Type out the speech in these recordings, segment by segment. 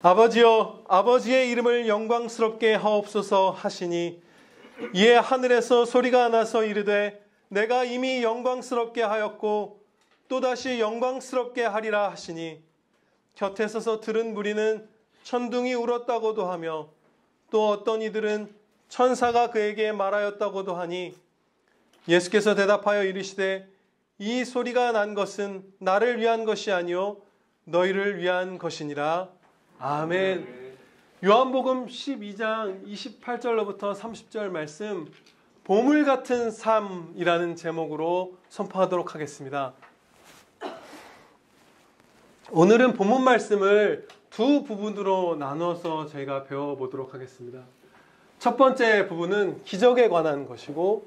아버지여, 아버지의 이름을 영광스럽게 하옵소서 하시니 이에 하늘에서 소리가 나서 이르되 내가 이미 영광스럽게 하였고 또다시 영광스럽게 하리라 하시니 곁에 서서 들은 무리는 천둥이 울었다고도 하며 또 어떤 이들은 천사가 그에게 말하였다고도 하니 예수께서 대답하여 이르시되 이 소리가 난 것은 나를 위한 것이 아니요 너희를 위한 것이니라. 아멘. 요한복음 12장 28절로부터 30절 말씀, 보물 같은 삶이라는 제목으로 선포하도록 하겠습니다. 오늘은 본문 말씀을 두 부분으로 나눠서 저희가 배워보도록 하겠습니다. 첫 번째 부분은 기적에 관한 것이고,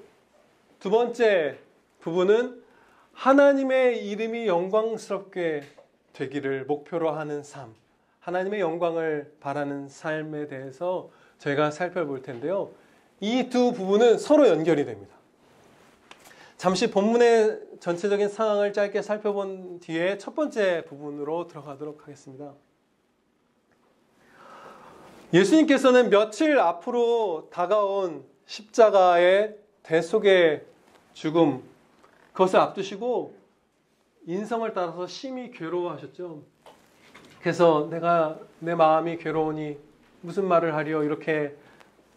두 번째 부분은 하나님의 이름이 영광스럽게 되기를 목표로 하는 삶, 하나님의 영광을 바라는 삶에 대해서 저희가 살펴볼 텐데요. 이 두 부분은 서로 연결이 됩니다. 잠시 본문의 전체적인 상황을 짧게 살펴본 뒤에 첫 번째 부분으로 들어가도록 하겠습니다. 예수님께서는 며칠 앞으로 다가온 십자가의 대속의 죽음, 그것을 앞두시고 인성을 따라서 심히 괴로워하셨죠. 그래서 내 마음이 괴로우니 무슨 말을 하리요, 이렇게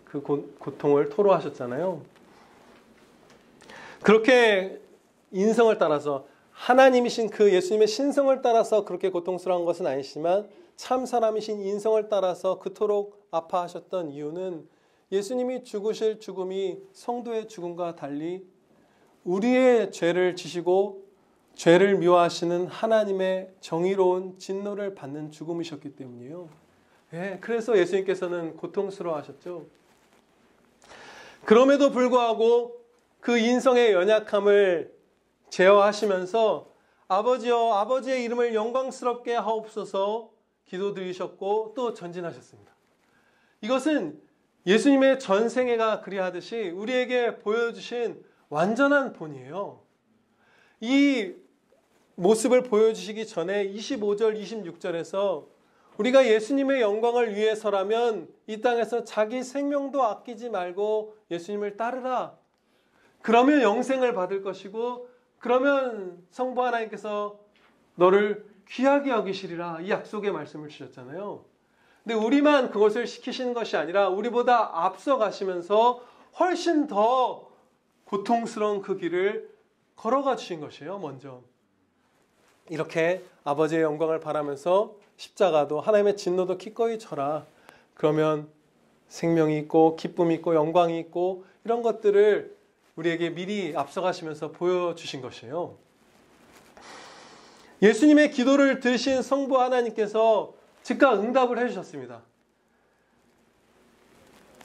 그 고통을 토로하셨잖아요. 그렇게 인성을 따라서 하나님이신 그 예수님의 신성을 따라서 그렇게 고통스러운 것은 아니지만 참 사람이신 인성을 따라서 그토록 아파하셨던 이유는 예수님이 죽으실 죽음이 성도의 죽음과 달리 우리의 죄를 지시고 죄를 미워하시는 하나님의 정의로운 진노를 받는 죽음이셨기 때문이에요. 그래서 예수님께서는 고통스러워하셨죠. 그럼에도 불구하고 그 인성의 연약함을 제어하시면서 아버지여, 아버지의 이름을 영광스럽게 하옵소서 기도드리셨고 또 전진하셨습니다. 이것은 예수님의 전생애가 그리하듯이 우리에게 보여주신 완전한 본이에요. 이 모습을 보여주시기 전에 25절, 26절에서 우리가 예수님의 영광을 위해서라면 이 땅에서 자기 생명도 아끼지 말고 예수님을 따르라. 그러면 영생을 받을 것이고 그러면 성부 하나님께서 너를 귀하게 여기시리라, 이 약속의 말씀을 주셨잖아요. 근데 우리만 그것을 시키시는 것이 아니라 우리보다 앞서 가시면서 훨씬 더 고통스러운 그 길을 걸어가 주신 것이에요. 먼저 이렇게 아버지의 영광을 바라면서 십자가도 하나님의 진노도 기꺼이 져라. 그러면 생명이 있고 기쁨이 있고 영광이 있고 이런 것들을 우리에게 미리 앞서가시면서 보여주신 것이에요. 예수님의 기도를 들으신 성부 하나님께서 즉각 응답을 해주셨습니다.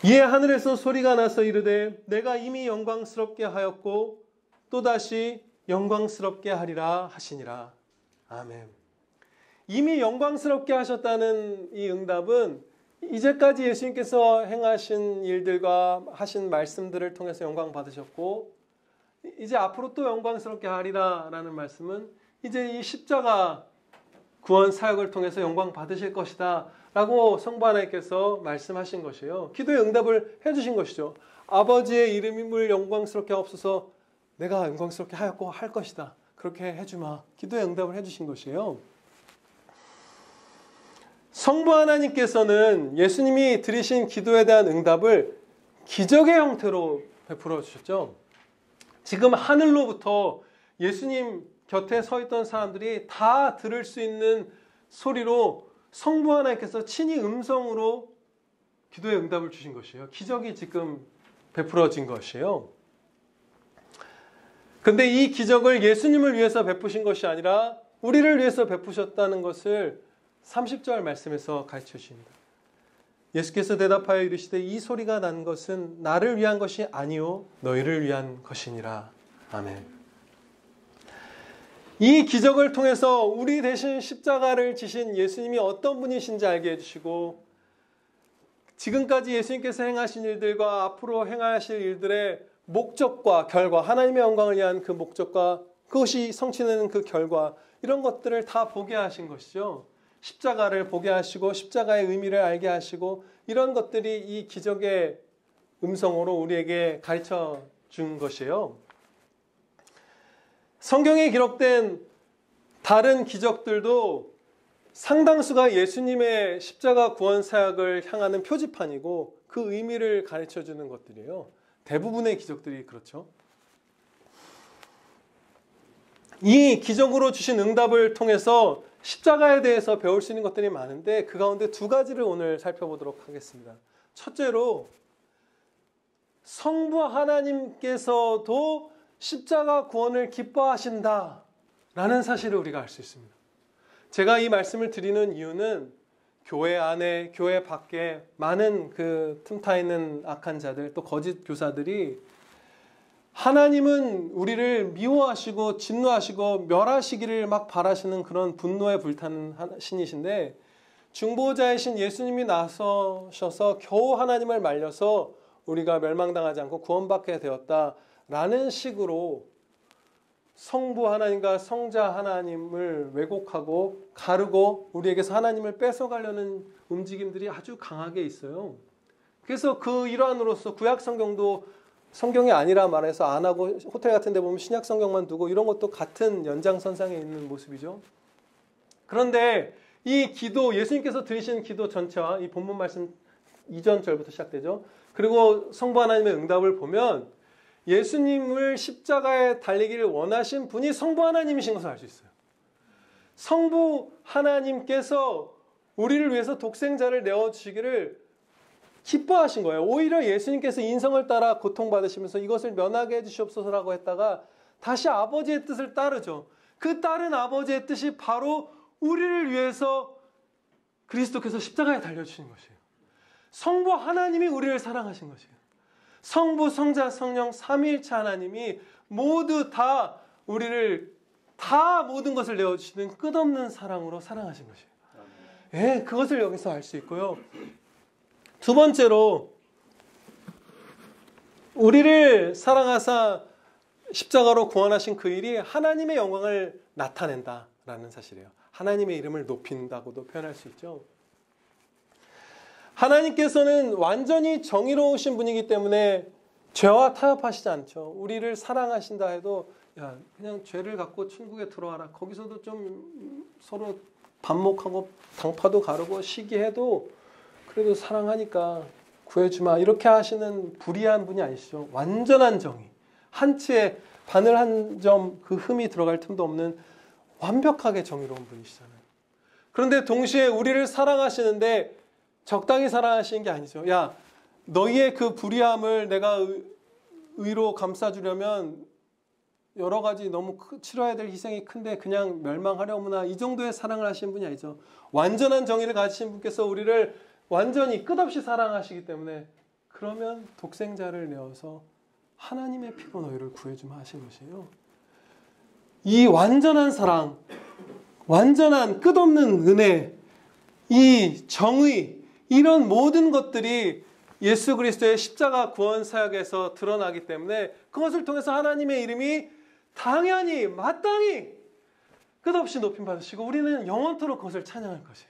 이에 하늘에서 소리가 나서 이르되 내가 이미 영광스럽게 하였고 또다시 영광스럽게 하리라 하시니라. 아멘. 이미 영광스럽게 하셨다는 이 응답은 이제까지 예수님께서 행하신 일들과 하신 말씀들을 통해서 영광 받으셨고 이제 앞으로 또 영광스럽게 하리라 라는 말씀은 이제 이 십자가 구원 사역을 통해서 영광 받으실 것이다 라고 성부 하나님께서 말씀하신 것이에요. 기도의 응답을 해주신 것이죠. 아버지의 이름을 영광스럽게 하옵소서, 내가 영광스럽게 하였고 할 것이다, 그렇게 해주마. 기도의 응답을 해주신 것이에요. 성부 하나님께서는 예수님이 드리신 기도에 대한 응답을 기적의 형태로 베풀어 주셨죠. 지금 하늘로부터 예수님 곁에 서 있던 사람들이 다 들을 수 있는 소리로 성부 하나님께서 친히 음성으로 기도의 응답을 주신 것이에요. 기적이 지금 베풀어진 것이에요. 근데 이 기적을 예수님을 위해서 베푸신 것이 아니라 우리를 위해서 베푸셨다는 것을 30절 말씀에서 가르쳐 주십니다. 예수께서 대답하여 이르시되 이 소리가 난 것은 나를 위한 것이 아니요 너희를 위한 것이니라. 아멘. 이 기적을 통해서 우리 대신 십자가를 지신 예수님이 어떤 분이신지 알게 해주시고 지금까지 예수님께서 행하신 일들과 앞으로 행하실 일들의 목적과 결과, 하나님의 영광을 위한 그 목적과 그것이 성취되는 그 결과, 이런 것들을 다 보게 하신 것이죠. 십자가를 보게 하시고 십자가의 의미를 알게 하시고 이런 것들이 이 기적의 음성으로 우리에게 가르쳐 준 것이에요. 성경에 기록된 다른 기적들도 상당수가 예수님의 십자가 구원 사역을 향하는 표지판이고 그 의미를 가르쳐 주는 것들이에요. 대부분의 기적들이 그렇죠. 이 기적으로 주신 응답을 통해서 십자가에 대해서 배울 수 있는 것들이 많은데 그 가운데 두 가지를 오늘 살펴보도록 하겠습니다. 첫째로 성부 하나님께서도 십자가 구원을 기뻐하신다 라는 사실을 우리가 알 수 있습니다. 제가 이 말씀을 드리는 이유는 교회 안에 교회 밖에 많은 그 틈타 있는 악한 자들 또 거짓 교사들이 하나님은 우리를 미워하시고 진노하시고 멸하시기를 막 바라시는 그런 분노에 불타는 신이신데 중보자이신 예수님이 나서셔서 겨우 하나님을 말려서 우리가 멸망당하지 않고 구원받게 되었다라는 식으로 성부 하나님과 성자 하나님을 왜곡하고 가르고 우리에게서 하나님을 뺏어가려는 움직임들이 아주 강하게 있어요. 그래서 그 일환으로서 구약 성경도 성경이 아니라 말해서 안 하고 호텔 같은 데 보면 신약 성경만 두고 이런 것도 같은 연장선상에 있는 모습이죠. 그런데 이 기도, 예수님께서 드리신 기도 전체와 이 본문 말씀 이전 절부터 시작되죠. 그리고 성부 하나님의 응답을 보면 예수님을 십자가에 달리기를 원하신 분이 성부 하나님이신 것을 알 수 있어요. 성부 하나님께서 우리를 위해서 독생자를 내어주시기를 기뻐하신 거예요. 오히려 예수님께서 인성을 따라 고통받으시면서 이것을 면하게 해주시옵소서라고 했다가 다시 아버지의 뜻을 따르죠. 그 따른 아버지의 뜻이 바로 우리를 위해서 그리스도께서 십자가에 달려주신 것이에요. 성부 하나님이 우리를 사랑하신 것이에요. 성부, 성자, 성령 삼위일체 하나님이 모두 다 우리를 다 모든 것을 내어주시는 끝없는 사랑으로 사랑하신 것이에요. 예, 그것을 여기서 알 수 있고요. 두 번째로 우리를 사랑하사 십자가로 구원하신 그 일이 하나님의 영광을 나타낸다라는 사실이에요. 하나님의 이름을 높인다고도 표현할 수 있죠. 하나님께서는 완전히 정의로우신 분이기 때문에 죄와 타협하시지 않죠. 우리를 사랑하신다 해도 야, 그냥 죄를 갖고 천국에 들어와라. 거기서도 좀 서로 반목하고 당파도 가르고 시기해도 그래도 사랑하니까 구해주마. 이렇게 하시는 불의한 분이 아니시죠. 완전한 정의. 한치의 바늘 한 점 그 흠이 들어갈 틈도 없는 완벽하게 정의로운 분이시잖아요. 그런데 동시에 우리를 사랑하시는데 적당히 사랑하시는 게 아니죠. 야, 너희의 그 불의함을 내가 의로 감싸주려면 여러 가지 너무 치러야 될 희생이 큰데 그냥 멸망하려무나 이 정도의 사랑을 하시는 분이 아니죠. 완전한 정의를 가지신 분께서 우리를 완전히 끝없이 사랑하시기 때문에 그러면 독생자를 내어서 하나님의 피로 너희를 구해주마 하신 것이에요. 이 완전한 사랑, 완전한 끝없는 은혜, 이 정의, 이런 모든 것들이 예수 그리스도의 십자가 구원 사역에서 드러나기 때문에 그것을 통해서 하나님의 이름이 당연히 마땅히 끝없이 높임 받으시고 우리는 영원토록 그것을 찬양할 것이에요.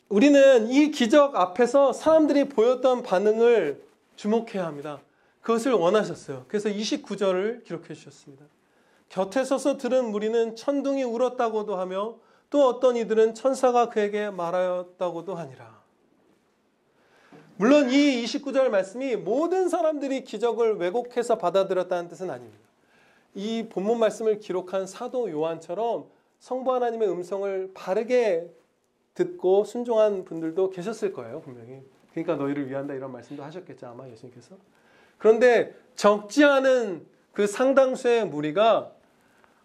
우리는 이 기적 앞에서 사람들이 보였던 반응을 주목해야 합니다. 그것을 원하셨어요. 그래서 29절을 기록해 주셨습니다. 곁에 서서 들은 무리는 천둥이 울었다고도 하며 또 어떤 이들은 천사가 그에게 말하였다고도 하니라. 물론 이 29절 말씀이 모든 사람들이 기적을 왜곡해서 받아들였다는 뜻은 아닙니다. 이 본문 말씀을 기록한 사도 요한처럼 성부 하나님의 음성을 바르게 듣고 순종한 분들도 계셨을 거예요, 분명히. 그러니까 너희를 위한다 이런 말씀도 하셨겠죠, 아마 예수님께서. 그런데 적지 않은 그 상당수의 무리가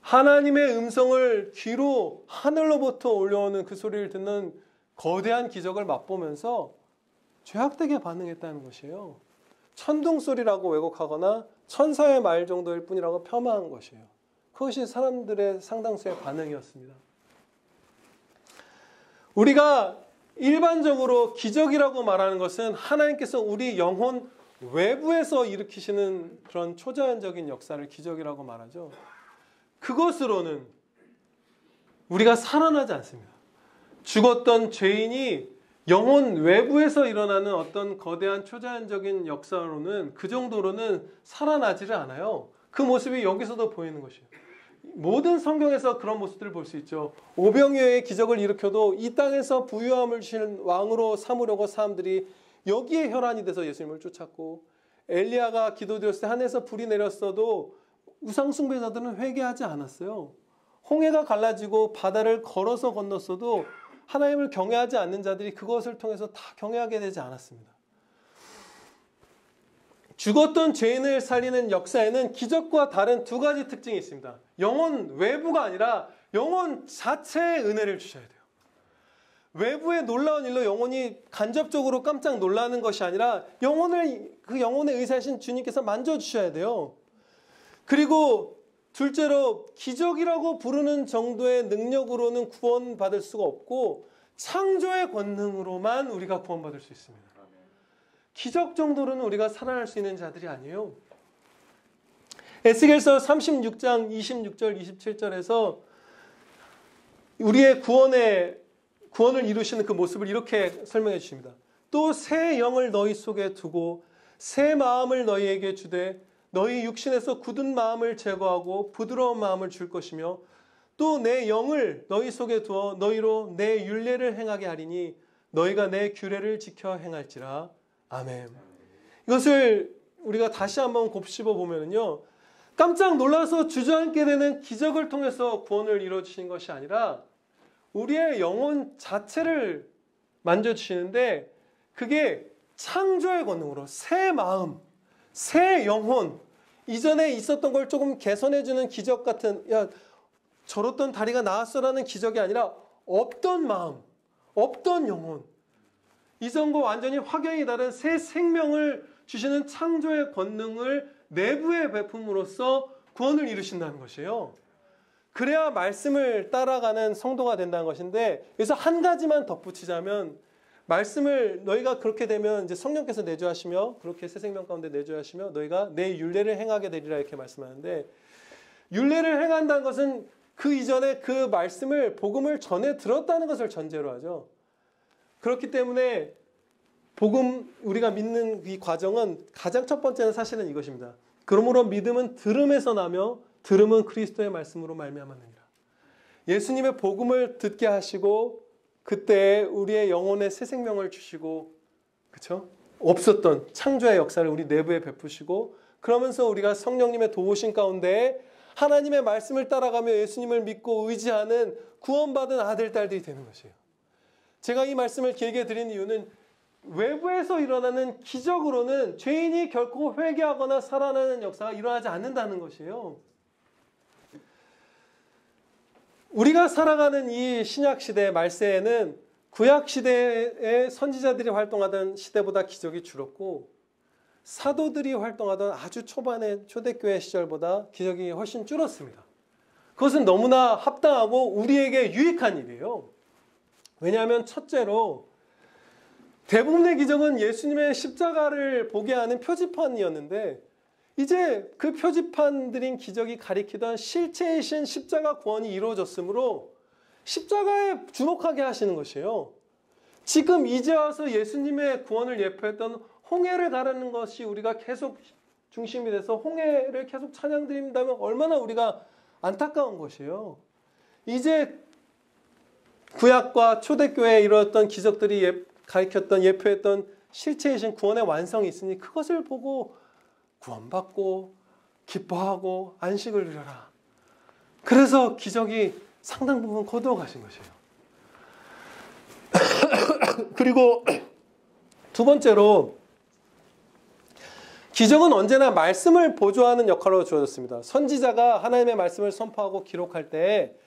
하나님의 음성을 귀로 하늘로부터 올려오는 그 소리를 듣는 거대한 기적을 맛보면서 죄악되게 반응했다는 것이에요. 천둥 소리라고 왜곡하거나 천사의 말 정도일 뿐이라고 폄하한 것이에요. 그것이 사람들의 상당수의 반응이었습니다. 우리가 일반적으로 기적이라고 말하는 것은 하나님께서 우리 영혼 외부에서 일으키시는 그런 초자연적인 역사를 기적이라고 말하죠. 그것으로는 우리가 살아나지 않습니다. 죽었던 죄인이 영혼 외부에서 일어나는 어떤 거대한 초자연적인 역사로는 그 정도로는 살아나지를 않아요. 그 모습이 여기서도 보이는 것이에요. 모든 성경에서 그런 모습들을 볼 수 있죠. 오병이어의 기적을 일으켜도 이 땅에서 부유함을 주시는 왕으로 삼으려고 사람들이 여기에 혈안이 돼서 예수님을 쫓았고, 엘리야가 기도드렸을 때 하늘에서 불이 내렸어도 우상숭배자들은 회개하지 않았어요. 홍해가 갈라지고 바다를 걸어서 건넜어도 하나님을 경외하지 않는 자들이 그것을 통해서 다 경외하게 되지 않았습니다. 죽었던 죄인을 살리는 역사에는 기적과 다른 두 가지 특징이 있습니다. 영혼 외부가 아니라 영혼 자체의 은혜를 주셔야 돼요. 외부의 놀라운 일로 영혼이 간접적으로 깜짝 놀라는 것이 아니라 그 영혼의 의사이신 주님께서 만져주셔야 돼요. 그리고 둘째로 기적이라고 부르는 정도의 능력으로는 구원받을 수가 없고 창조의 권능으로만 우리가 구원받을 수 있습니다. 기적 정도로는 우리가 살아날 수 있는 자들이 아니에요. 에스겔서 36장 26절 27절에서 우리의 구원을 이루시는 그 모습을 이렇게 설명해 주십니다. 또 새 영을 너희 속에 두고 새 마음을 너희에게 주되 너희 육신에서 굳은 마음을 제거하고 부드러운 마음을 줄 것이며 또 내 영을 너희 속에 두어 너희로 내 율례를 행하게 하리니 너희가 내 규례를 지켜 행할지라. 아멘. 이것을 우리가 다시 한번 곱씹어 보면요, 깜짝 놀라서 주저앉게 되는 기적을 통해서 구원을 이루어주신 것이 아니라 우리의 영혼 자체를 만져주시는데 그게 창조의 권능으로 새 마음, 새 영혼, 이전에 있었던 걸 조금 개선해주는 기적 같은, 야 저렇던 다리가 나았어라는 기적이 아니라 없던 마음, 없던 영혼, 이전과 완전히 확연히 다른 새 생명을 주시는 창조의 권능을 내부에 베품으로써 구원을 이루신다는 것이에요. 그래야 말씀을 따라가는 성도가 된다는 것인데, 여기서 한 가지만 덧붙이자면, 말씀을 너희가 그렇게 되면 이제 성령께서 내주하시며 그렇게 새 생명 가운데 내주하시며 너희가 내 율례를 행하게 되리라 이렇게 말씀하는데, 율례를 행한다는 것은 그 이전에 그 말씀을 복음을 전해 들었다는 것을 전제로 하죠. 그렇기 때문에 복음, 우리가 믿는 이 과정은 가장 첫 번째는 사실은 이것입니다. 그러므로 믿음은 들음에서 나며 들음은 그리스도의 말씀으로 말미암았느니라. 예수님의 복음을 듣게 하시고 그때 우리의 영혼에 새 생명을 주시고, 그렇죠? 없었던 창조의 역사를 우리 내부에 베푸시고, 그러면서 우리가 성령님의 도우심 가운데 하나님의 말씀을 따라가며 예수님을 믿고 의지하는 구원받은 아들, 딸들이 되는 것이에요. 제가 이 말씀을 길게 드린 이유는 외부에서 일어나는 기적으로는 죄인이 결코 회개하거나 살아나는 역사가 일어나지 않는다는 것이에요. 우리가 살아가는 이 신약시대 말세에는 구약시대의 선지자들이 활동하던 시대보다 기적이 줄었고, 사도들이 활동하던 아주 초반의 초대교회 시절보다 기적이 훨씬 줄었습니다. 그것은 너무나 합당하고 우리에게 유익한 일이에요. 왜냐하면 첫째로 대부분의 기적은 예수님의 십자가를 보게 하는 표지판이었는데, 이제 그 표지판들인 기적이 가리키던 실체이신 십자가 구원이 이루어졌으므로 십자가에 주목하게 하시는 것이에요. 지금 이제 와서 예수님의 구원을 예표했던 홍해를 가르는 것이 우리가 계속 중심이 돼서 홍해를 계속 찬양드린다면 얼마나 우리가 안타까운 것이에요. 이제 구약과 초대교회에 이루어졌던 기적들이 가리켰던, 예표했던 실체이신 구원의 완성이 있으니 그것을 보고 구원받고 기뻐하고 안식을 누려라. 그래서 기적이 상당 부분 거두어 가신 것이에요. 그리고 두 번째로, 기적은 언제나 말씀을 보조하는 역할로 주어졌습니다. 선지자가 하나님의 말씀을 선포하고 기록할 때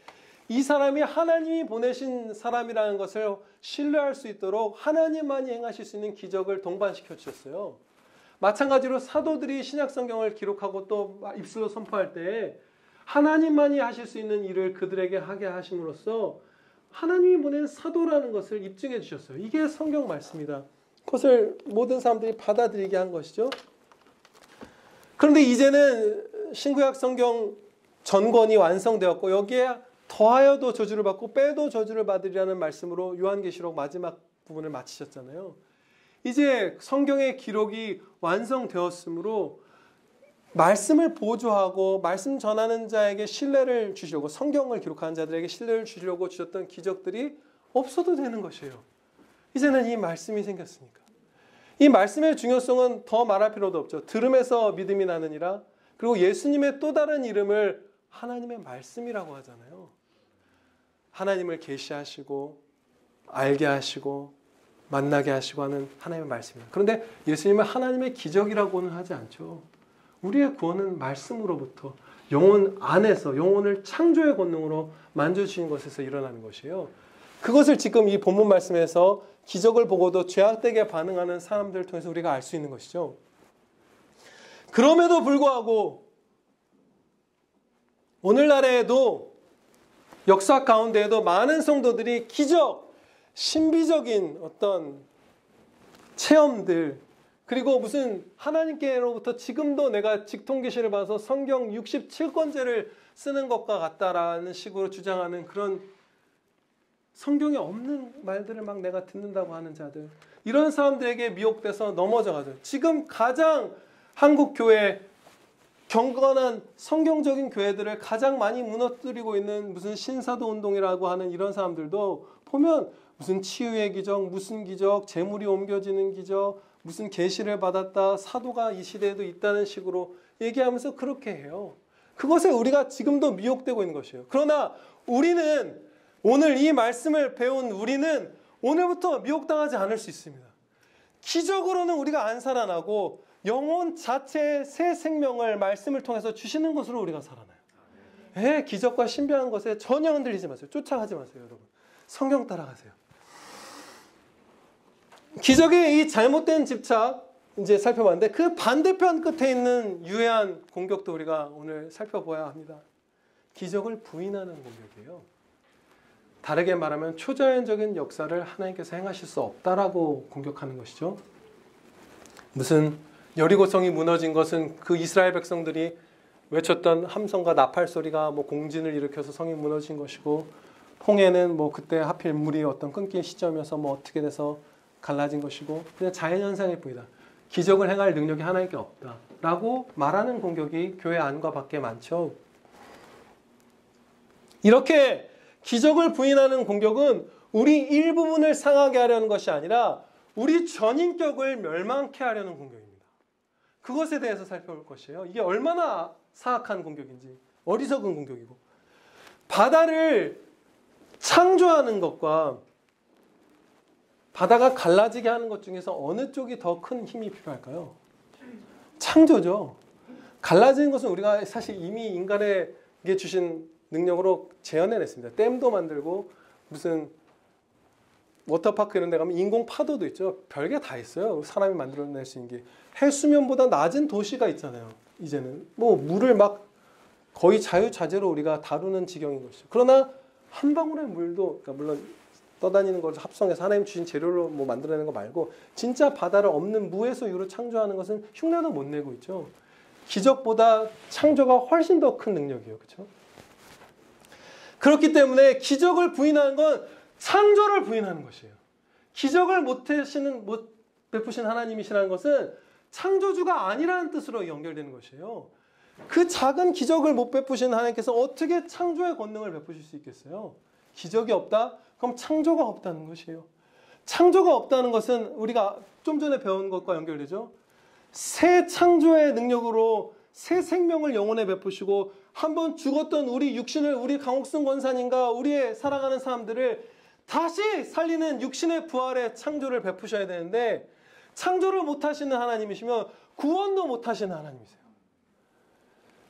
이 사람이 하나님이 보내신 사람이라는 것을 신뢰할 수 있도록 하나님만이 행하실 수 있는 기적을 동반시켜 주셨어요. 마찬가지로 사도들이 신약성경을 기록하고 또 입술로 선포할 때 하나님만이 하실 수 있는 일을 그들에게 하게 하심으로써 하나님이 보낸 사도라는 것을 입증해 주셨어요. 이게 성경 말씀이다. 그것을 모든 사람들이 받아들이게 한 것이죠. 그런데 이제는 신구약 성경 전권이 완성되었고 여기에 더하여도 저주를 받고 빼도 저주를 받으리라는 말씀으로 요한계시록 마지막 부분을 마치셨잖아요. 이제 성경의 기록이 완성되었으므로 말씀을 보조하고 말씀 전하는 자에게 신뢰를 주시려고, 성경을 기록하는 자들에게 신뢰를 주시려고 주셨던 기적들이 없어도 되는 것이에요. 이제는 이 말씀이 생겼으니까. 이 말씀의 중요성은 더 말할 필요도 없죠. 들음에서 믿음이 나느니라. 그리고 예수님의 또 다른 이름을 하나님의 말씀이라고 하잖아요. 하나님을 계시하시고 알게 하시고 만나게 하시고 하는 하나님의 말씀이에요. 그런데 예수님은 하나님의 기적이라고는 하지 않죠. 우리의 구원은 말씀으로부터 영혼 안에서, 영혼을 창조의 권능으로 만져주신 것에서 일어나는 것이에요. 그것을 지금 이 본문 말씀에서 기적을 보고도 죄악되게 반응하는 사람들을 통해서 우리가 알 수 있는 것이죠. 그럼에도 불구하고 오늘날에도 역사 가운데에도 많은 성도들이 기적, 신비적인 어떤 체험들, 그리고 무슨 하나님께로부터 지금도 내가 직통계시를 봐서 성경 67권째를 쓰는 것과 같다라는 식으로 주장하는 그런 성경에 없는 말들을 막 내가 듣는다고 하는 자들, 이런 사람들에게 미혹돼서 넘어져가죠. 지금 가장 한국 교회, 경건한 성경적인 교회들을 가장 많이 무너뜨리고 있는 무슨 신사도 운동이라고 하는 이런 사람들도 보면 무슨 치유의 기적, 무슨 기적, 재물이 옮겨지는 기적, 무슨 계시를 받았다, 사도가 이 시대에도 있다는 식으로 얘기하면서 그렇게 해요. 그것에 우리가 지금도 미혹되고 있는 것이에요. 그러나 우리는, 오늘 이 말씀을 배운 우리는 오늘부터 미혹당하지 않을 수 있습니다. 기적으로는 우리가 안 살아나고 영혼 자체의 새 생명을 말씀을 통해서 주시는 것으로 우리가 살아나요. 기적과 신비한 것에 전혀 흔들리지 마세요. 쫓아가지 마세요, 여러분. 성경 따라가세요. 기적의 이 잘못된 집착 이제 살펴봤는데, 그 반대편 끝에 있는 유해한 공격도 우리가 오늘 살펴봐야 합니다. 기적을 부인하는 공격이에요. 다르게 말하면 초자연적인 역사를 하나님께서 행하실 수 없다라고 공격하는 것이죠. 무슨 여리고성이 무너진 것은 그 이스라엘 백성들이 외쳤던 함성과 나팔 소리가 뭐 공진을 일으켜서 성이 무너진 것이고, 홍해는 뭐 그때 하필 물이 어떤 끊긴 시점이어서 뭐 어떻게 돼서 갈라진 것이고, 그냥 자연현상일 뿐이다. 기적을 행할 능력이 하나님께 없다라고 말하는 공격이 교회 안과 밖에 많죠. 이렇게 기적을 부인하는 공격은 우리 일부분을 상하게 하려는 것이 아니라 우리 전인격을 멸망케 하려는 공격입니다. 그것에 대해서 살펴볼 것이에요. 이게 얼마나 사악한 공격인지, 어리석은 공격이고, 바다를 창조하는 것과 바다가 갈라지게 하는 것 중에서 어느 쪽이 더 큰 힘이 필요할까요? 창조죠. 갈라지는 것은 우리가 사실 이미 인간에게 주신 능력으로 재현해냈습니다. 댐도 만들고 무슨 워터파크 이런 데 가면 인공 파도도 있죠. 별게 다 있어요. 사람이 만들어낼 수 있는 게. 해수면보다 낮은 도시가 있잖아요. 이제는 뭐 물을 막 거의 자유자재로 우리가 다루는 지경인 것이죠. 그러나 한 방울의 물도, 그러니까 물론 떠다니는 걸 합성해서 하나님 주신 재료로 뭐 만들어내는 거 말고 진짜 바다를 없는 무에서 유로 창조하는 것은 흉내도 못 내고 있죠. 기적보다 창조가 훨씬 더 큰 능력이에요. 그렇죠? 그렇기 때문에 기적을 부인하는 건 창조를 부인하는 것이에요. 기적을 못 베푸신 하나님이시라는 것은 창조주가 아니라는 뜻으로 연결되는 것이에요. 그 작은 기적을 못 베푸신 하나님께서 어떻게 창조의 권능을 베푸실 수 있겠어요? 기적이 없다? 그럼 창조가 없다는 것이에요. 창조가 없다는 것은 우리가 좀 전에 배운 것과 연결되죠. 새 창조의 능력으로 새 생명을 영혼에 베푸시고 한번 죽었던 우리 육신을, 우리 강옥순 권사님과 우리의 살아가는 사람들을 다시 살리는 육신의 부활의 창조를 베푸셔야 되는데, 창조를 못하시는 하나님이시면 구원도 못하시는 하나님이세요.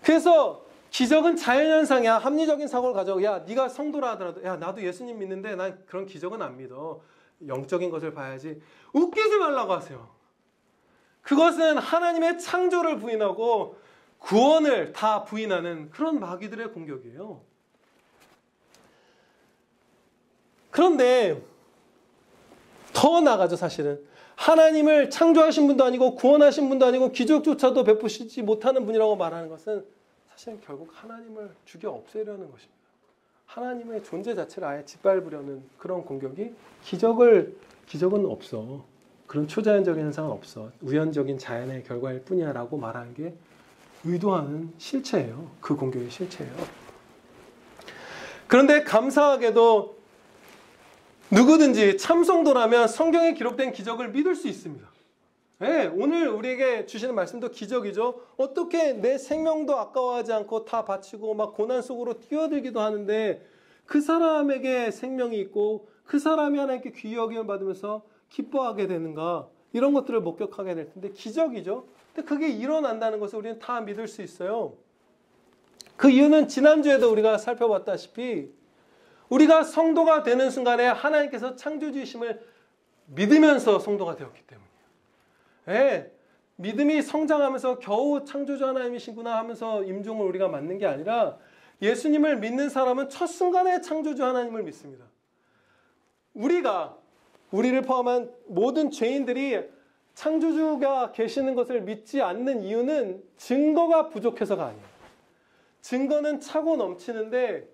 그래서 기적은 자연현상이야. 합리적인 사고를 가져오고, 야 네가 성도라 하더라도, 야 나도 예수님 믿는데 난 그런 기적은 안 믿어. 영적인 것을 봐야지. 웃기지 말라고 하세요. 그것은 하나님의 창조를 부인하고 구원을 다 부인하는 그런 마귀들의 공격이에요. 그런데 더 나아가죠. 사실은 하나님을 창조하신 분도 아니고 구원하신 분도 아니고 기적조차도 베푸시지 못하는 분이라고 말하는 것은 사실 결국 하나님을 죽여 없애려는 것입니다. 하나님의 존재 자체를 아예 짓밟으려는 그런 공격이 기적은 없어. 그런 초자연적인 현상은 없어. 우연적인 자연의 결과일 뿐이야 라고 말하는 게 의도하는 실체예요. 그 공격의 실체예요. 그런데 감사하게도 누구든지 참성도라면 성경에 기록된 기적을 믿을 수 있습니다. 네, 오늘 우리에게 주시는 말씀도 기적이죠. 어떻게 내 생명도 아까워하지 않고 다 바치고 막 고난 속으로 뛰어들기도 하는데 그 사람에게 생명이 있고 그 사람이 하나님께 귀히 여김을 받으면서 기뻐하게 되는가, 이런 것들을 목격하게 될 텐데 기적이죠. 근데 그게 일어난다는 것을 우리는 다 믿을 수 있어요. 그 이유는 지난주에도 우리가 살펴봤다시피 우리가 성도가 되는 순간에 하나님께서 창조주이심을 믿으면서 성도가 되었기 때문이에요. 네, 믿음이 성장하면서 겨우 창조주 하나님이시구나 하면서 임종을 우리가 맞는 게 아니라 예수님을 믿는 사람은 첫 순간에 창조주 하나님을 믿습니다. 우리를 포함한 모든 죄인들이 창조주가 계시는 것을 믿지 않는 이유는 증거가 부족해서가 아니에요. 증거는 차고 넘치는데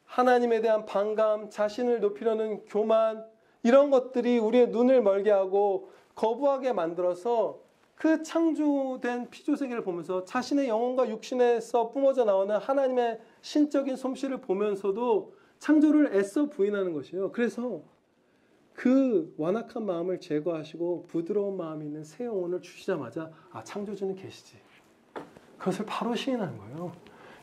하나님에 대한 반감, 자신을 높이려는 교만, 이런 것들이 우리의 눈을 멀게 하고 거부하게 만들어서 그 창조된 피조세계를 보면서 자신의 영혼과 육신에서 뿜어져 나오는 하나님의 신적인 솜씨를 보면서도 창조를 애써 부인하는 것이에요. 그래서 그 완악한 마음을 제거하시고 부드러운 마음이 있는 새 영혼을 주시자마자 창조주는 계시지. 그것을 바로 시인하는 거예요.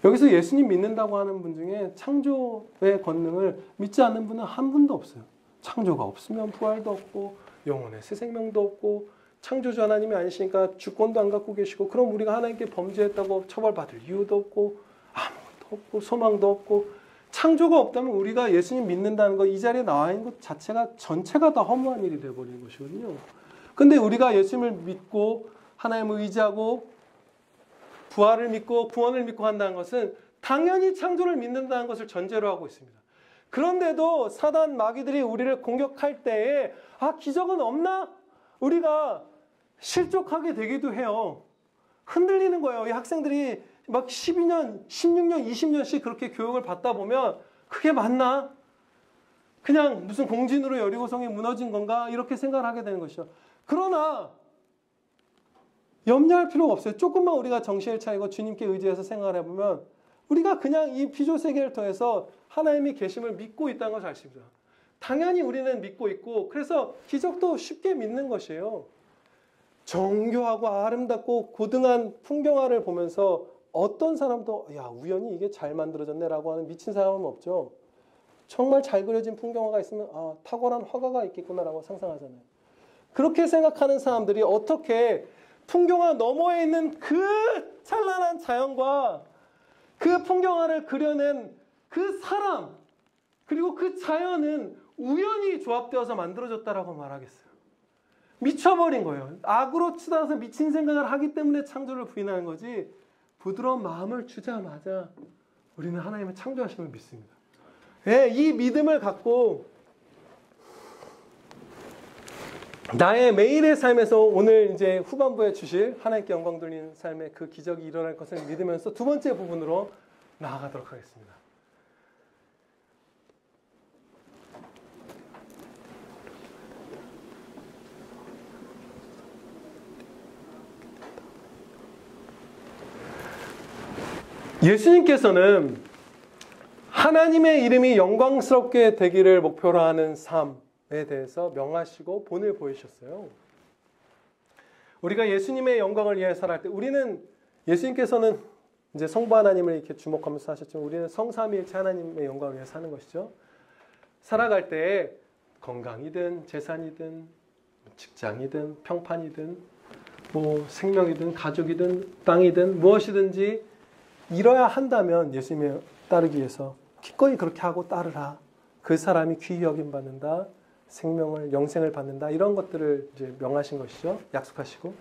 여기서 예수님 믿는다고 하는 분 중에 창조의 권능을 믿지 않는 분은 한 분도 없어요. 창조가 없으면 부활도 없고 영혼의 새 생명도 없고 창조주 하나님이 아니시니까 주권도 안 갖고 계시고 그럼 우리가 하나님께 범죄했다고 처벌받을 이유도 없고 아무것도 없고 소망도 없고 창조가 없다면 우리가 예수님 믿는다는 거, 이 자리에 나와 있는 것 자체가 전체가 다 허무한 일이 되어버리는 것이거든요. 근데 우리가 예수님을 믿고 하나님을 의지하고 부활을 믿고 구원을 믿고 한다는 것은 당연히 창조를 믿는다는 것을 전제로 하고 있습니다. 그런데도 사단 마귀들이 우리를 공격할 때에 기적은 없나? 우리가 실족하게 되기도 해요. 흔들리는 거예요. 이 학생들이 막 12년, 16년, 20년씩 그렇게 교육을 받다 보면 그게 맞나? 그냥 무슨 공진으로 여리고성이 무너진 건가? 이렇게 생각을 하게 되는 것이죠. 그러나 염려할 필요가 없어요. 조금만 우리가 정신을 차리고 주님께 의지해서 생각을 해보면 우리가 그냥 이 피조세계를 통해서 하나님이 계심을 믿고 있다는 것을 알 수 있습니다. 당연히 우리는 믿고 있고 그래서 기적도 쉽게 믿는 것이에요. 정교하고 아름답고 고등한 풍경화를 보면서 어떤 사람도 우연히 이게 잘 만들어졌네 라고 하는 미친 사람은 없죠. 정말 잘 그려진 풍경화가 있으면 탁월한 화가가 있겠구나 라고 상상하잖아요. 그렇게 생각하는 사람들이 어떻게 풍경화 너머에 있는 그 찬란한 자연과 그 풍경화를 그려낸 그 사람 그리고 그 자연은 우연히 조합되어서 만들어졌다라고 말하겠어요. 미쳐버린 거예요. 악으로 치달아서 미친 생각을 하기 때문에 창조를 부인하는 거지, 부드러운 마음을 주자마자 우리는 하나님의 창조하심을 믿습니다. 이 믿음을 갖고 나의 매일의 삶에서 오늘 이제 후반부에 주실 하나님께 영광 돌리는 삶의 그 기적이 일어날 것을 믿으면서 두 번째 부분으로 나아가도록 하겠습니다. 예수님께서는 하나님의 이름이 영광스럽게 되기를 목표로 하는 삶에 대해서 명하시고 본을 보이셨어요. 우리가 예수님의 영광을 위해 살아갈 때 우리는 예수님께서는 이제 성부 하나님을 이렇게 주목하면서 하셨지만 우리는 성삼위일체 하나님의 영광을 위해 사는 것이죠. 살아갈 때 건강이든 재산이든 직장이든 평판이든 생명이든 가족이든 땅이든 무엇이든지 이뤄야 한다면 예수님의 따르기 위해서 기꺼이 그렇게 하고 따르라. 그 사람이 귀히 여김 받는다. 생명을, 영생을 받는다. 이런 것들을 이제 명하신 것이죠. 약속하시고.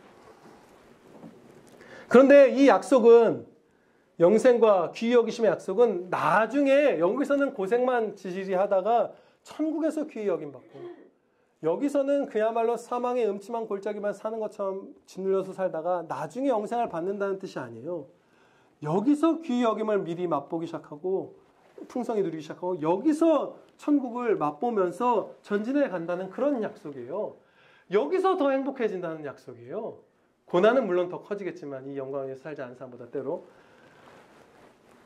그런데 이 약속은, 영생과 귀히 여기심의 약속은 나중에 여기서는 고생만 지지리 하다가 천국에서 귀히 여김 받고, 여기서는 그야말로 사망의 음침한 골짜기만 사는 것처럼 짓눌려서 살다가 나중에 영생을 받는다는 뜻이 아니에요. 여기서 귀히 여김을 미리 맛보기 시작하고 풍성히 누리기 시작하고 여기서 천국을 맛보면서 전진해 간다는 그런 약속이에요. 여기서 더 행복해진다는 약속이에요. 고난은 물론 더 커지겠지만 이 영광에서 살지 않은 사람보다 때로.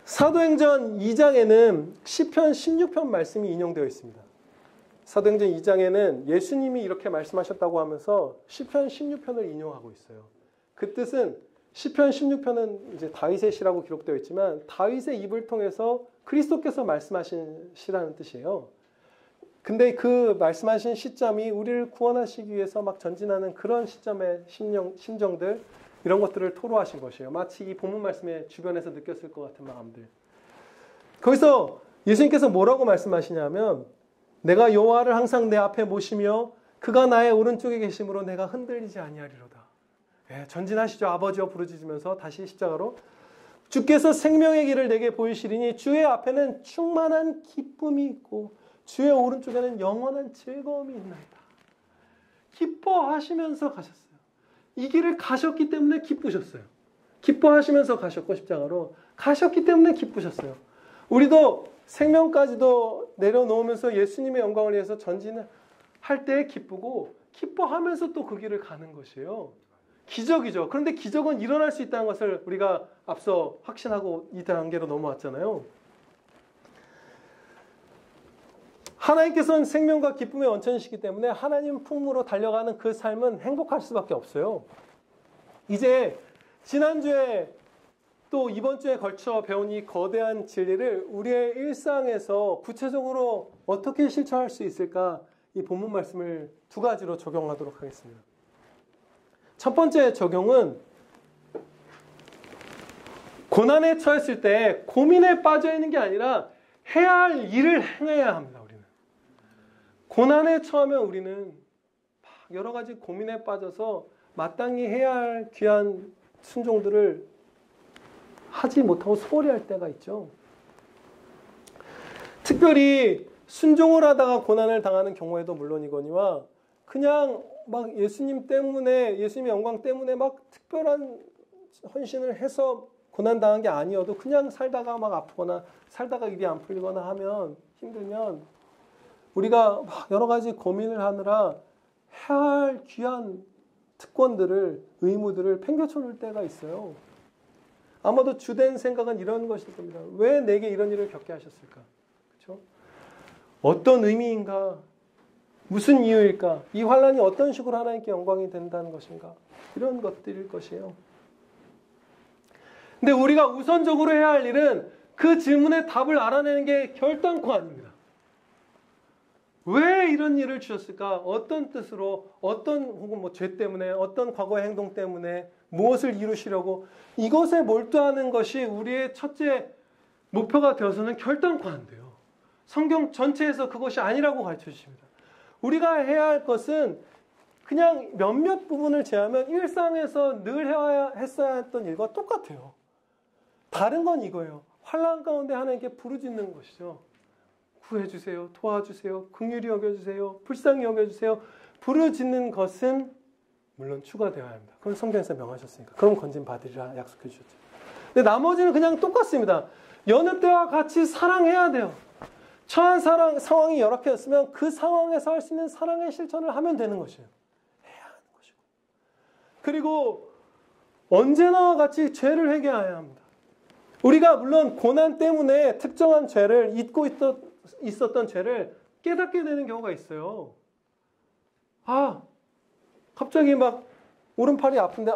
사도행전 2장에는 시편 16편 말씀이 인용되어 있습니다. 사도행전 2장에는 예수님이 이렇게 말씀하셨다고 하면서 시편 16편을 인용하고 있어요. 그 뜻은 시편 16편은 이제 다윗의 시라고 기록되어 있지만 다윗의 입을 통해서 그리스도께서 말씀하신 시라는 뜻이에요. 근데 그 말씀하신 시점이 우리를 구원하시기 위해서 막 전진하는 그런 시점의 심정들 이런 것들을 토로하신 것이에요. 마치 이 본문 말씀에 주변에서 느꼈을 것 같은 마음들. 거기서 예수님께서 뭐라고 말씀하시냐면 내가 여호와를 항상 내 앞에 모시며 그가 나의 오른쪽에 계심으로 내가 흔들리지 아니하리로다. 예, 전진하시죠. 아버지여 부르짖으면서 다시 십자가로 주께서 생명의 길을 내게 보이시리니 주의 앞에는 충만한 기쁨이 있고 주의 오른쪽에는 영원한 즐거움이 있나이다. 기뻐하시면서 가셨어요. 이 길을 가셨기 때문에 기쁘셨어요. 기뻐하시면서 가셨고 십자가로 가셨기 때문에 기쁘셨어요. 우리도 생명까지도 내려놓으면서 예수님의 영광을 위해서 전진할 때 기쁘고 기뻐하면서 또 그 길을 가는 것이에요. 기적이죠. 그런데 기적은 일어날 수 있다는 것을 우리가 앞서 확신하고 이 단계로 넘어왔잖아요. 하나님께서는 생명과 기쁨의 원천이시기 때문에 하나님 품으로 달려가는 그 삶은 행복할 수밖에 없어요. 이제 지난주에 또 이번 주에 걸쳐 배운 이 거대한 진리를 우리의 일상에서 구체적으로 어떻게 실천할 수 있을까? 이 본문 말씀을 두 가지로 적용하도록 하겠습니다. 첫 번째 적용은 고난에 처했을 때 고민에 빠져 있는 게 아니라 해야 할 일을 행해야 합니다. 우리는 고난에 처하면 우리는 여러 가지 고민에 빠져서 마땅히 해야 할 귀한 순종들을 하지 못하고 소홀히 할 때가 있죠. 특별히 순종을 하다가 고난을 당하는 경우에도 물론이거니와 그냥 막 예수님 때문에 예수님의 영광 때문에 막 특별한 헌신을 해서 고난 당한 게 아니어도 그냥 살다가 막 아프거나 살다가 일이 안 풀리거나 하면 힘들면 우리가 막 여러 가지 고민을 하느라 해야 할 귀한 특권들을 의무들을 팽개쳐 놓을 때가 있어요. 아마도 주된 생각은 이런 것일 겁니다. 왜 내게 이런 일을 겪게 하셨을까? 그렇죠? 어떤 의미인가? 무슨 이유일까? 이 환난이 어떤 식으로 하나님께 영광이 된다는 것인가? 이런 것들일 것이에요. 근데 우리가 우선적으로 해야 할 일은 그 질문의 답을 알아내는 게 결단코 아닙니다. 왜 이런 일을 주셨을까? 어떤 뜻으로, 어떤 혹은 뭐 죄 때문에, 어떤 과거의 행동 때문에 무엇을 이루시려고 이것에 몰두하는 것이 우리의 첫째 목표가 되어서는 결단코 안 돼요. 성경 전체에서 그것이 아니라고 가르쳐 주십니다. 우리가 해야 할 것은 그냥 몇몇 부분을 제하면 일상에서 늘 했어야 했던 일과 똑같아요. 다른 건 이거예요. 환난 가운데 하나님께 부르짖는 것이죠. 구해주세요. 도와주세요. 긍휼히 여겨주세요. 불쌍히 여겨주세요. 부르짖는 것은 물론 추가되어야 합니다. 그건 성경에서 명하셨으니까. 그럼 건진 받으리라 약속해 주셨죠. 근데 나머지는 그냥 똑같습니다. 여느 때와 같이 사랑해야 돼요. 처한 상황이 열악해졌으면 그 상황에서 할 수 있는 사랑의 실천을 하면 되는 것이에요. 해야 하는 것이고. 그리고 언제나와 같이 죄를 회개해야 합니다. 우리가 물론 고난 때문에 특정한 죄를 잊고 있었던 죄를 깨닫게 되는 경우가 있어요. 갑자기 막 오른팔이 아픈데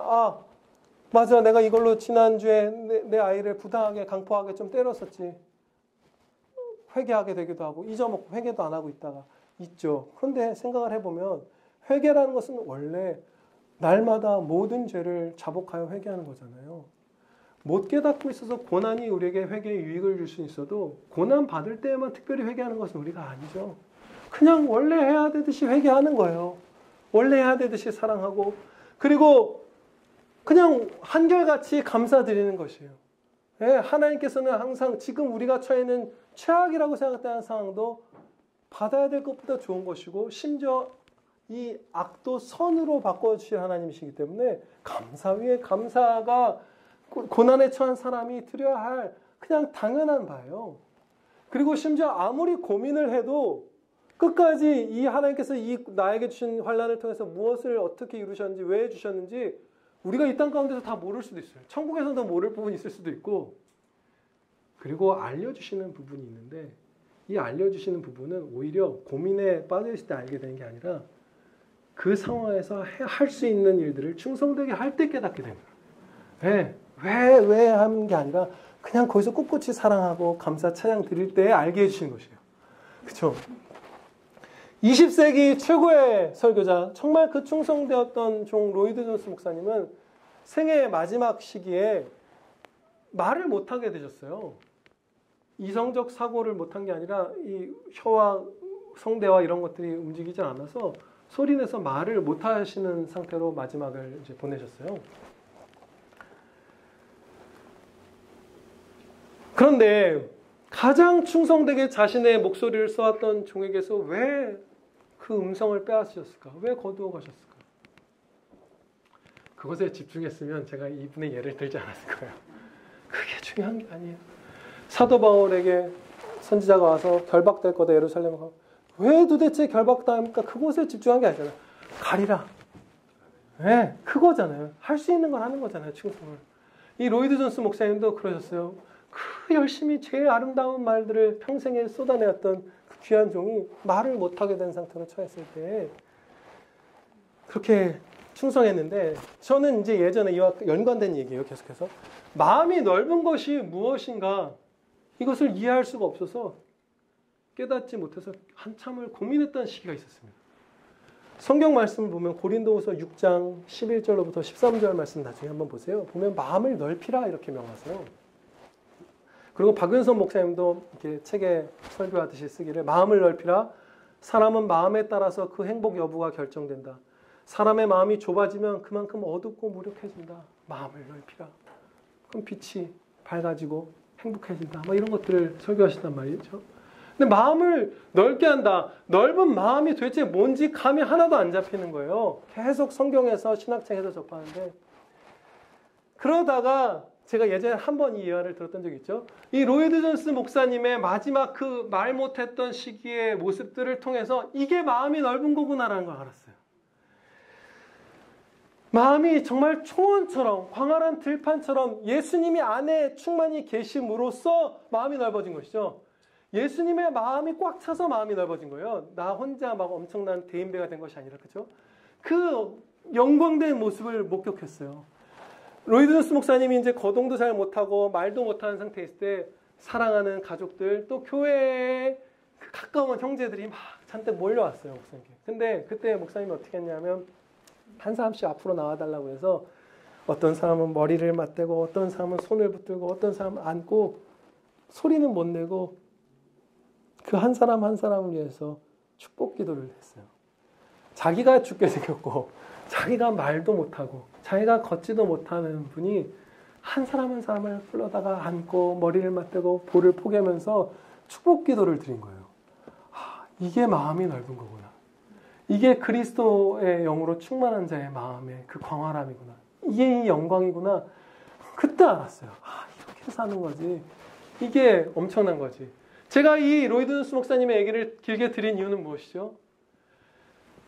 맞아, 내가 이걸로 지난주에 내 아이를 부당하게 강포하게 좀 때렸었지. 회개하게 되기도 하고 잊어먹고 회개도 안 하고 있다가 있죠. 그런데 생각을 해보면 회개라는 것은 원래 날마다 모든 죄를 자복하여 회개하는 거잖아요. 못 깨닫고 있어서 고난이 우리에게 회개의 유익을 줄 수 있어도 고난 받을 때에만 특별히 회개하는 것은 우리가 아니죠. 그냥 원래 해야 되듯이 회개하는 거예요. 원래 해야 되듯이 사랑하고 그리고 그냥 한결같이 감사드리는 것이에요. 네, 하나님께서는 항상 지금 우리가 처해 있는 최악이라고 생각되는 상황도 받아야 될 것보다 좋은 것이고 심지어 이 악도 선으로 바꿔주실 하나님이시기 때문에 감사 위에 감사가 고난에 처한 사람이 드려야 할 그냥 당연한 바예요. 그리고 심지어 아무리 고민을 해도 끝까지 이 하나님께서 이 나에게 주신 환난을 통해서 무엇을 어떻게 이루셨는지, 왜 주셨는지 우리가 이 땅 가운데서 다 모를 수도 있어요. 천국에서도 모를 부분이 있을 수도 있고, 그리고 알려주시는 부분이 있는데, 이 알려주시는 부분은 오히려 고민에 빠져 있을 때 알게 되는 게 아니라 그 상황에서 할 수 있는 일들을 충성되게 할 때 깨닫게 되는 거예요. 왜 하는 게 아니라 그냥 거기서 꿋꿋이 사랑하고 감사 찬양 드릴 때 알게 해주시는 것이에요. 그렇죠? 20세기 최고의 설교자, 정말 그 충성되었던 종 로이드 존스 목사님은 생애의 마지막 시기에 말을 못하게 되셨어요. 이성적 사고를 못한 게 아니라 이 혀와 성대와 이런 것들이 움직이지 않아서 소리내서 말을 못하시는 상태로 마지막을 이제 보내셨어요. 그런데 가장 충성되게 자신의 목소리를 써왔던 종에게서 왜 그 음성을 빼앗으셨을까? 왜 거두어 가셨을까? 그것에 집중했으면 제가 이분의 예를 들지 않았을 거예요. 그게 중요한 게 아니에요. 사도 바울에게 선지자가 와서 결박될 거다 예루살렘에 가고, 왜 도대체 결박당합니까? 그곳에 집중한 게 아니잖아요. 가리라. 네, 그거잖아요. 할 수 있는 걸 하는 거잖아요. 충성을. 이 로이드 존스 목사님도 그러셨어요. 그 열심히 제일 아름다운 말들을 평생에 쏟아내었던 그 귀한 종이 말을 못하게 된 상태로 처했을 때 그렇게 충성했는데, 저는 이제 예전에 이와 연관된 얘기예요. 계속해서 마음이 넓은 것이 무엇인가 이것을 이해할 수가 없어서 깨닫지 못해서 한참을 고민했던 시기가 있었습니다. 성경 말씀을 보면 고린도후서 6장 11절로부터 13절 말씀 나중에 한번 보세요. 보면 마음을 넓히라 이렇게 명하세요. 그리고 박은선 목사님도 이렇게 책에 설교하듯이 쓰기를, 마음을 넓히라. 사람은 마음에 따라서 그 행복 여부가 결정된다. 사람의 마음이 좁아지면 그만큼 어둡고 무력해진다. 마음을 넓히라. 그럼 빛이 밝아지고 행복해진다. 뭐 이런 것들을 설교하신단 말이죠. 근데 마음을 넓게 한다. 넓은 마음이 도대체 뭔지 감이 하나도 안 잡히는 거예요. 계속 성경에서 신학책에서 접하는데, 그러다가 제가 예전에 한 번 이 예화를 들었던 적이 있죠. 이 로이드 존스 목사님의 마지막 그 말 못했던 시기의 모습들을 통해서 이게 마음이 넓은 거구나라는 걸 알았어요. 마음이 정말 초원처럼, 광활한 들판처럼 예수님이 안에 충만히 계심으로써 마음이 넓어진 것이죠. 예수님의 마음이 꽉 차서 마음이 넓어진 거예요. 나 혼자 막 엄청난 대인배가 된 것이 아니라, 그렇죠? 그 영광된 모습을 목격했어요. 로이드 존스 목사님이 이제 거동도 잘 못하고 말도 못하는 상태에 있을 때 사랑하는 가족들, 또 교회에 그 가까운 형제들이 막 잔뜩 몰려왔어요, 목사님께. 근데 그때 목사님이 어떻게 했냐면 한 사람씩 앞으로 나와달라고 해서 어떤 사람은 머리를 맞대고, 어떤 사람은 손을 붙들고, 어떤 사람은 안고, 소리는 못 내고 그 한 사람 한 사람을 위해서 축복 기도를 했어요. 자기가 죽게 생겼고 자기가 말도 못하고 자기가 걷지도 못하는 분이 한 사람 한 사람을 불러다가 안고 머리를 맞대고 볼을 포개면서 축복 기도를 드린 거예요. 이게 마음이 넓은 거구나. 이게 그리스도의 영으로 충만한 자의 마음의 그 광활함이구나. 이게 이 영광이구나. 그때 알았어요. 이렇게 사는 거지. 이게 엄청난 거지. 제가 이 로이드 존스 목사님의 얘기를 길게 드린 이유는 무엇이죠?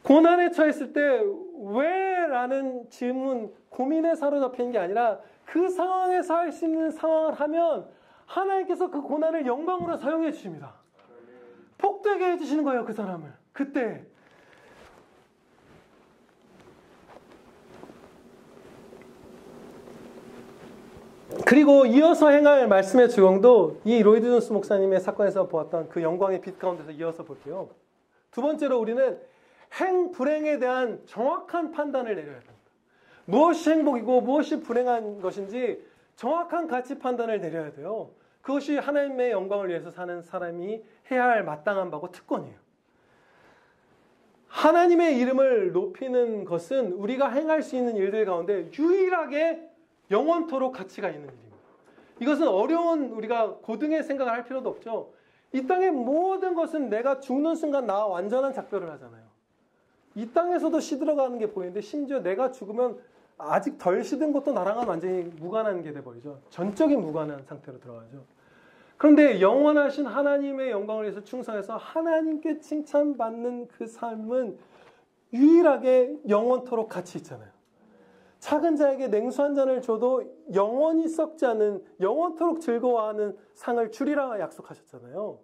고난에 처했을 때 왜? 라는 질문, 고민에 사로잡힌 게 아니라 그 상황에서 할 수 있는 상황을 하면 하나님께서 그 고난을 영광으로 사용해 주십니다. 복되게 해주시는 거예요, 그 사람을. 그때. 그리고 이어서 행할 말씀의 주공도 이 로이드 존스 목사님의 사건에서 보았던 그 영광의 빛 가운데서 이어서 볼게요. 두 번째로 우리는 불행에 대한 정확한 판단을 내려야 합니다. 무엇이 행복이고 무엇이 불행한 것인지 정확한 가치 판단을 내려야 돼요. 그것이 하나님의 영광을 위해서 사는 사람이 해야 할 마땅한 바고 특권이에요. 하나님의 이름을 높이는 것은 우리가 행할 수 있는 일들 가운데 유일하게 영원토록 가치가 있는 일입니다. 이것은 어려운 우리가 고등의 생각을 할 필요도 없죠. 이 땅의 모든 것은 내가 죽는 순간 나와 완전한 작별을 하잖아요. 이 땅에서도 시들어가는 게 보이는데 심지어 내가 죽으면 아직 덜 시든 것도 나랑은 완전히 무관한 게 돼버리죠. 전적인 무관한 상태로 들어가죠. 그런데 영원하신 하나님의 영광을 위해서 충성해서 하나님께 칭찬받는 그 삶은 유일하게 영원토록 가치 있잖아요. 작은 자에게 냉수 한 잔을 줘도 영원히 썩지 않은 영원토록 즐거워하는 상을 주리라 약속하셨잖아요.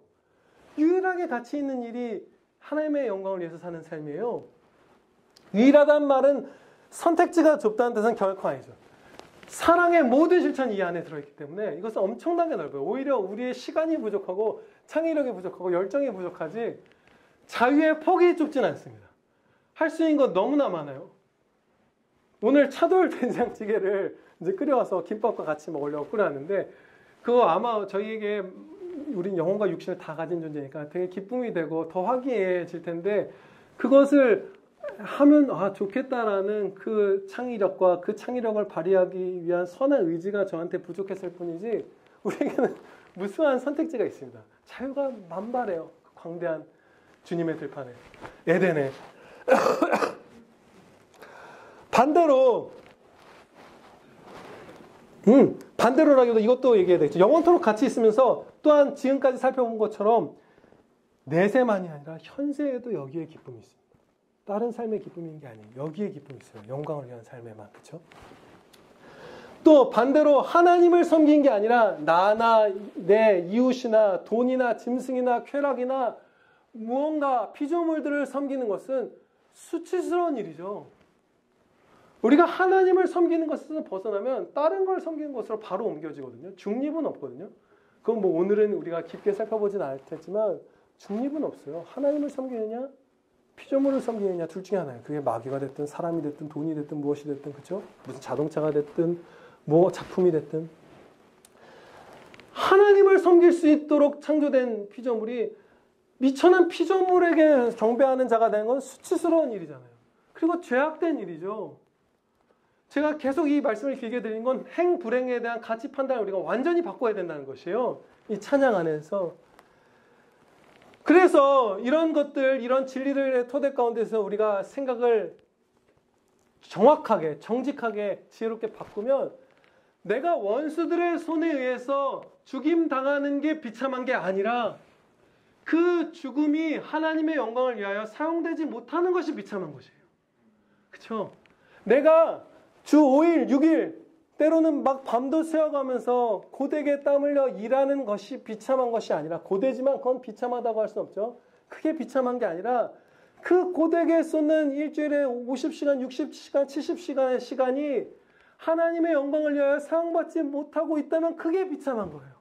유일하게 가치 있는 일이 하나님의 영광을 위해서 사는 삶이에요. 유일하다는 말은 선택지가 좁다는 뜻은 결코 아니죠. 사랑의 모든 실천이 이 안에 들어있기 때문에 이것은 엄청나게 넓어요. 오히려 우리의 시간이 부족하고 창의력이 부족하고 열정이 부족하지 자유의 폭이 좁진 않습니다. 할 수 있는 건 너무나 많아요. 오늘 차돌 된장찌개를 이제 끓여와서 김밥과 같이 먹으려고 끓여왔는데 그거 아마 저희에게 우린 영혼과 육신을 다 가진 존재니까 되게 기쁨이 되고 더 화기애애해질 텐데 그것을 하면 좋겠다라는 그 창의력과 그 창의력을 발휘하기 위한 선한 의지가 저한테 부족했을 뿐이지 우리에게는 무수한 선택지가 있습니다. 자유가 만발해요. 광대한 주님의 들판에 에덴에. 반대로라기도 이것도 얘기해야 되겠죠. 영원토록 같이 있으면서 또한 지금까지 살펴본 것처럼 내세만이 아니라 현세에도 여기에 기쁨이 있습니다. 다른 삶의 기쁨인 게 아니에요. 여기에 기쁨이 있어요. 영광을 위한 삶에만. 그렇죠? 또 반대로 하나님을 섬긴 게 아니라 나나 내 이웃이나 돈이나 짐승이나 쾌락이나 무언가 피조물들을 섬기는 것은 수치스러운 일이죠. 우리가 하나님을 섬기는 것에서 벗어나면 다른 걸 섬기는 것으로 바로 옮겨지거든요. 중립은 없거든요. 그건 뭐 오늘은 우리가 깊게 살펴보진 않을 테지만 중립은 없어요. 하나님을 섬기느냐 피조물을 섬기느냐 둘 중에 하나예요. 그게 마귀가 됐든 사람이 됐든 돈이 됐든 무엇이 됐든 그렇죠? 무슨 자동차가 됐든 뭐 작품이 됐든 하나님을 섬길 수 있도록 창조된 피조물이 미천한 피조물에게 경배하는 자가 되는 건 수치스러운 일이잖아요. 그리고 죄악된 일이죠. 제가 계속 이 말씀을 길게 드린 건 행불행에 대한 가치 판단을 우리가 완전히 바꿔야 된다는 것이에요. 이 찬양 안에서. 그래서 이런 것들, 이런 진리들의 토대 가운데서 우리가 생각을 정확하게, 정직하게, 지혜롭게 바꾸면 내가 원수들의 손에 의해서 죽임당하는 게 비참한 게 아니라 그 죽음이 하나님의 영광을 위하여 사용되지 못하는 것이 비참한 것이에요. 그렇죠? 내가 주 5일, 6일 때로는 막 밤도 새워가면서 고되게 땀 흘려 일하는 것이 비참한 것이 아니라 고되지만 그건 비참하다고 할 수는 없죠. 그게 비참한 게 아니라 그 고되게 쏟는 일주일에 50시간, 60시간, 70시간의 시간이 하나님의 영광을 위하여 사용받지 못하고 있다면 그게 비참한 거예요.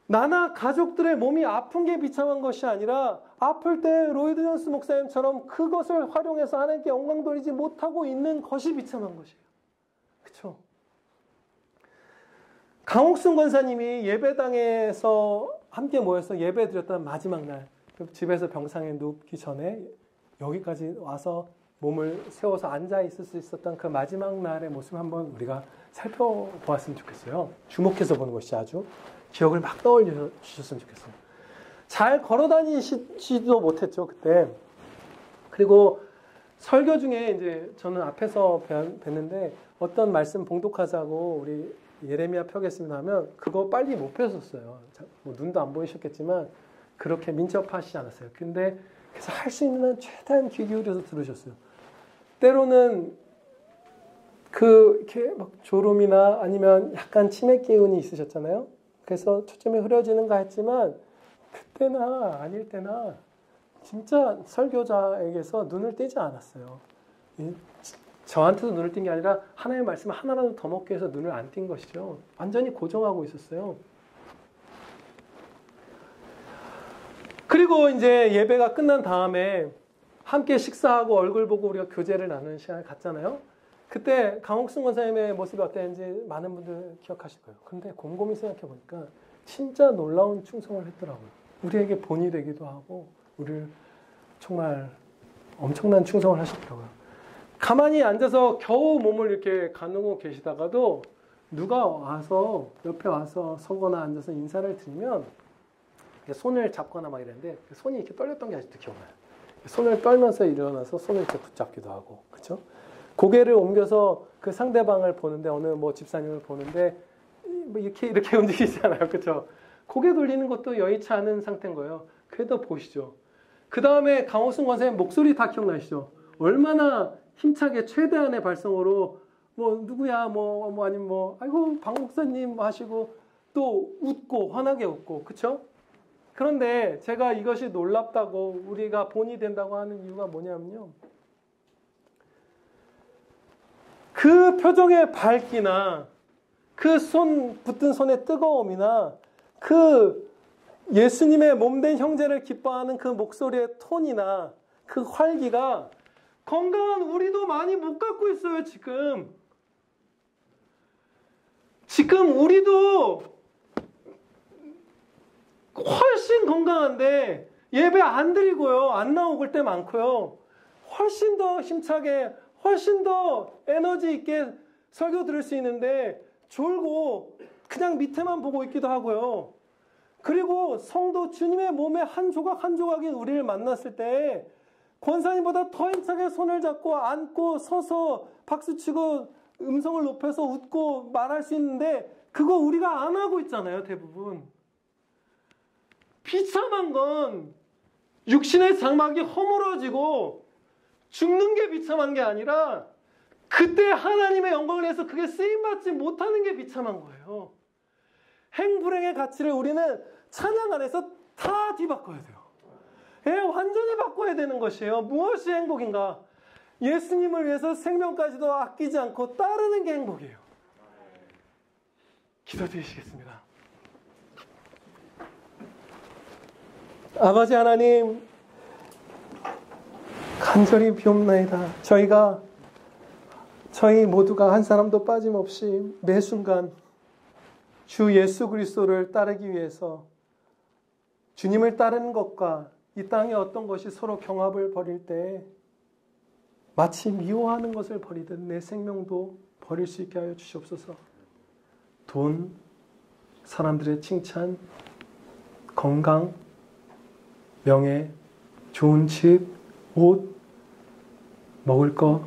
나나 가족들의 몸이 아픈 게 비참한 것이 아니라 아플 때 로이드 존스 목사님처럼 그것을 활용해서 하나님께 영광 돌리지 못하고 있는 것이 비참한 것이에요. 그렇죠? 강옥순 권사님이 예배당에서 함께 모여서 예배 드렸던 마지막 날 집에서 병상에 눕기 전에 여기까지 와서 몸을 세워서 앉아 있을 수 있었던 그 마지막 날의 모습 한번 우리가 살펴보았으면 좋겠어요. 주목해서 보는 것이 아주 기억을 막 떠올려 주셨으면 좋겠어요. 잘 걸어 다니시지도 못했죠, 그때. 그리고 설교 중에 이제 저는 앞에서 뵀는데 어떤 말씀 봉독하자고 우리 예레미야 펴겠습니다 하면 그거 빨리 못 펴셨어요. 뭐 눈도 안 보이셨겠지만 그렇게 민첩하시지 않았어요. 근데 그래서 할 수 있는 한 최대한 귀 기울여서 들으셨어요. 때로는 이렇게 막 졸음이나 아니면 약간 치매 기운이 있으셨잖아요. 그래서 초점이 흐려지는가 했지만 그때나 아닐 때나 진짜 설교자에게서 눈을 떼지 않았어요. 저한테도 눈을 띈 게 아니라 하나님의 말씀을 하나라도 더 먹기 위해서 눈을 안 띈 것이죠. 완전히 고정하고 있었어요. 그리고 이제 예배가 끝난 다음에 함께 식사하고 얼굴 보고 우리가 교제를 나누는 시간을 갖잖아요. 그때 강옥순 권사님의 모습이 어땠는지 많은 분들 기억하실 거예요. 근데 곰곰이 생각해 보니까 진짜 놀라운 충성을 했더라고요. 우리에게 본이 되기도 하고 우리를 정말 엄청난 충성을 하셨더라고요. 가만히 앉아서 겨우 몸을 이렇게 가누고 계시다가도 누가 와서 옆에 와서 서거나 앉아서 인사를 드리면 손을 잡거나 막 이랬는데 손이 이렇게 떨렸던 게 아직도 기억나요. 손을 떨면서 일어나서 손을 이렇게 붙잡기도 하고, 그렇죠? 고개를 옮겨서 그 상대방을 보는데 어느 뭐 집사님을 보는데 뭐 이렇게 움직이잖아요. 그렇죠? 고개 돌리는 것도 여의치 않은 상태인 거예요. 그래도 보시죠. 그 다음에 강호순 권사님 목소리 다 기억나시죠? 얼마나 힘차게 최대한의 발성으로 뭐 누구야 뭐 아니면 뭐 아이고 박 목사님 하시고 또 웃고 환하게 웃고 그렇죠? 그런데 제가 이것이 놀랍다고 우리가 본이 된다고 하는 이유가 뭐냐면요. 그 표정의 밝기나 그 붙든 손의 뜨거움이나 그 예수님의 몸된 형제를 기뻐하는 그 목소리의 톤이나 그 활기가 건강한 우리도 많이 못 갖고 있어요, 지금. 지금 우리도 훨씬 건강한데 예배 안 드리고요. 안 나오고 때 많고요. 훨씬 더 힘차게, 훨씬 더 에너지 있게 설교 들을 수 있는데 졸고 그냥 밑에만 보고 있기도 하고요. 그리고 성도 주님의 몸의 한 조각 한 조각인 우리를 만났을 때 권사님보다 더 힘차게 손을 잡고 안고 서서 박수치고 음성을 높여서 웃고 말할 수 있는데 그거 우리가 안 하고 있잖아요, 대부분. 비참한 건 육신의 장막이 허물어지고 죽는 게 비참한 게 아니라 그때 하나님의 영광을 위해서 그게 쓰임받지 못하는 게 비참한 거예요. 행불행의 가치를 우리는 찬양 안에서 다 뒤바꿔야 돼요. 완전히 바꿔야 되는 것이에요. 무엇이 행복인가? 예수님을 위해서 생명까지도 아끼지 않고 따르는 게 행복이에요. 기도드리시겠습니다. 아버지 하나님, 간절히 비옵나이다. 저희 모두가 한 사람도 빠짐없이 매 순간 주 예수 그리스도를 따르기 위해서 주님을 따르는 것과 이 땅의 어떤 것이 서로 경합을 벌일 때 마치 미워하는 것을 버리듯 내 생명도 버릴 수 있게 하여 주시옵소서. 돈, 사람들의 칭찬, 건강, 명예, 좋은 집, 옷, 먹을 것,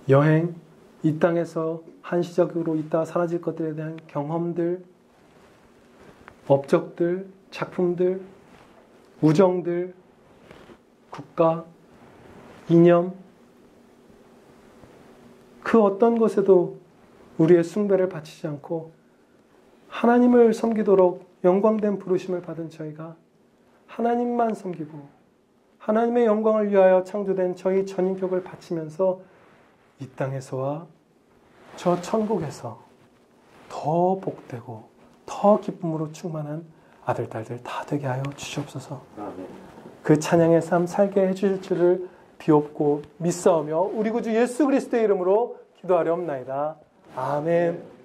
여행, 이 땅에서 한시적으로 있다 사라질 것들에 대한 경험들, 업적들, 작품들, 우정들, 국가, 이념, 그 어떤 것에도 우리의 숭배를 바치지 않고 하나님을 섬기도록 영광된 부르심을 받은 저희가 하나님만 섬기고 하나님의 영광을 위하여 창조된 저희 전인격을 바치면서 이 땅에서와 저 천국에서 더 복되고 더 기쁨으로 충만한 아들, 딸들 다 되게 하여 주시옵소서. 그 찬양의 삶 살게 해주실 줄을 비옵고 믿사오며 우리 구주 예수 그리스도의 이름으로 기도하려옵나이다. 아멘.